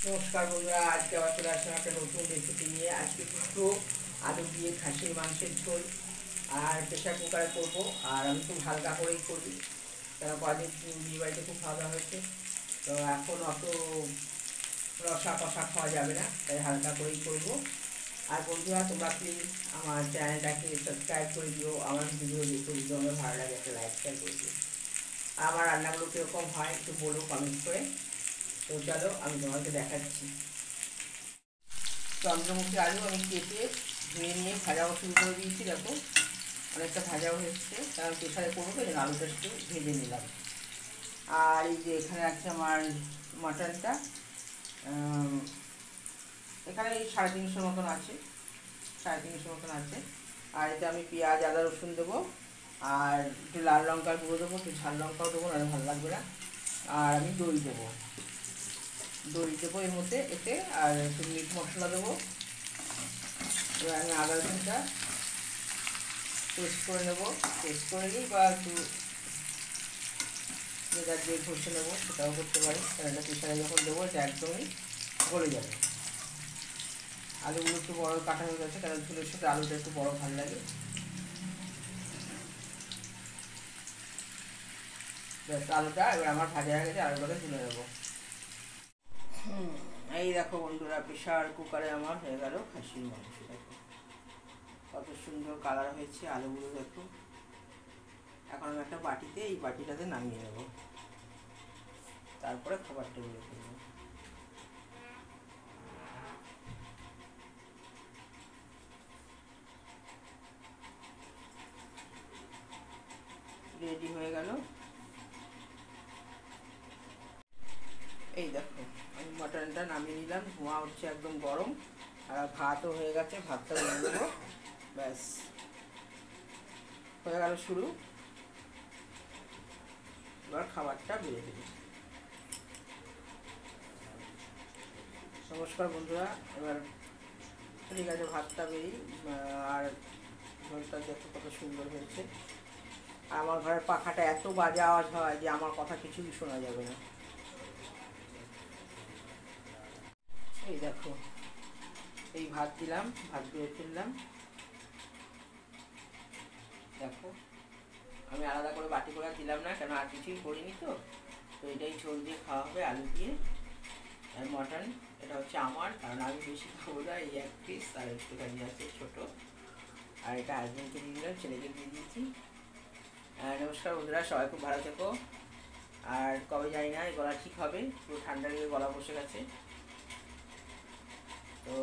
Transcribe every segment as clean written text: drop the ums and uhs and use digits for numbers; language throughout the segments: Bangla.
নমস্কার বন্ধুরা, আজকে আবার চলে আসলাম একটা নতুন রেসিপি নিয়ে। আজকে দুটো আলু দিয়ে খাসির মাংসের ঝোল আর প্রেশার কুকারে করবো। আর আমি খুব হালকা করেই করি, কারণ কদিন বিয়ে বাড়িতে খুব খাওয়া দাওয়া হয়েছে, তো এখন অত রসা কষা খাওয়া যাবে না, তাই হালকা করেই করবো। আর বন্ধুরা, তোমরা প্লিজ আমার চ্যানেলটাকে সাবস্ক্রাইব করে দিও, আমার ভিডিও দেখে যদি আমার ভালো লাগে একটা লাইক শেয়ার করে দিও। আর আমার রান্নাগুলো কীরকম হয় একটু বলো কমেন্ট করে। তো চলো আমি তোমাকে দেখাচ্ছি। চন্দ্রমুখী আলু আমি কেটে ধুয়ে নিয়ে ভাজাও শুরু করে দিয়েছি। দেখো অনেকটা ভাজাও হচ্ছে, কারণ প্রেশারে করবো তো, আলুটা একটু ভেজে নিলাম। আর এই যে এখানে আছে আমার মাটনটা, এখানে এই 350 মতন আছে, 350 মতন আছে। আর এতে আমি পেঁয়াজ আদা রসুন দেবো, আর একটু লাল লঙ্কার গুঁড়ো দেবো, একটু ঝাল লঙ্কাও দেবো, না ভালো লাগবে না। আর আমি দই দেবো এর মধ্যে এতে, আর একটু মিট মশলা দেবো। এবার আমি আদা রসুনটা পেস্ট করে নেবো, পেস্ট করে নিই বা একটু যেটা দিয়ে ঘষে নেবো সেটাও করতে পারি, কারণ এটা প্রেশারে যখন দেবো এটা একদমই গলে যাবে। আলুগুলো একটু বড়ো কাটা হয়ে গেছে, কারণ ঝোলের সাথে আলুটা একটু বড়ো ভালো লাগে। আলুটা এবার আমার ভাজা হয়ে গেছে, আলুটাকে তুলে নেবো। এই দেখো বন্ধুরা, প্রেশার কুকারে আমার হয়ে গেল খাসির মাংস। দেখো কত সুন্দর কালার হয়েছে আলুগুলো, দেখো। এখন আমি একটা বাটিতে, এই বাটিটাতে নামিয়ে নেব, তারপরে খাবার টেবিলে ফেলবো। রেডি হয়ে গেল। এই দেখো আমি মটনটা নামিয়ে নিলাম, ধোঁয়া হচ্ছে একদম গরম, আর ভাতও হয়ে গেছে, ভাতটা নিয়ে নেবো। ব্যাস হয়ে গেল শুরু। এবার খাবারটা বেড়ে দেবো। নমস্কার বন্ধুরা, এবার ঠিক আছে, ভাতটা বেরি। আর ঝোলটা দেখো কত সুন্দর হয়েছে। আর আমার ঘরের পাখাটা এত বাজে আওয়াজ হয় যে আমার কথা কিছুই শোনা যাবে না। এই দেখো, এই ভাত দিলাম, ভাত দিয়ে ফেললাম। দেখো আমি আলাদা করে বাটি করে দিলাম না, কেন আর কিছুই করিনি তো। তো এটাই ঝোল দিয়ে খাওয়া হবে, আলু দিয়ে। আর মটন এটা হচ্ছে আমার, কারণ আমি বেশি খাবো না, এই এক পিস আর একটুখানি আছে ছোটো। আর এটা হাজবেন্ডকে দিয়ে দিলাম, ছেলেকে দিয়ে দিয়েছি। নমস্কার বন্ধুরা, সবাই খুব ভালো থেকো। আর কবে জানি না এই গলা ঠিক হবে, পুরো ঠান্ডা লেগে গলা বসে গেছে। তো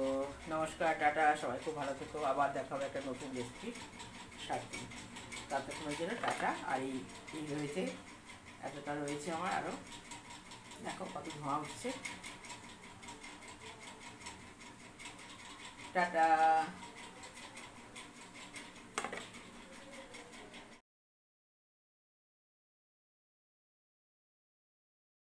নমস্কার, টাটা, সবাই খুব ভালো থেকো। আবার দেখা হবে একটা নতুন রেসিপি 7 দিন। ততক্ষণের জন্য টাটা। আর এই রয়েছে, এতটা রয়েছে আমার আরও, দেখো কত ধোঁয়া উঠছে। টাটা।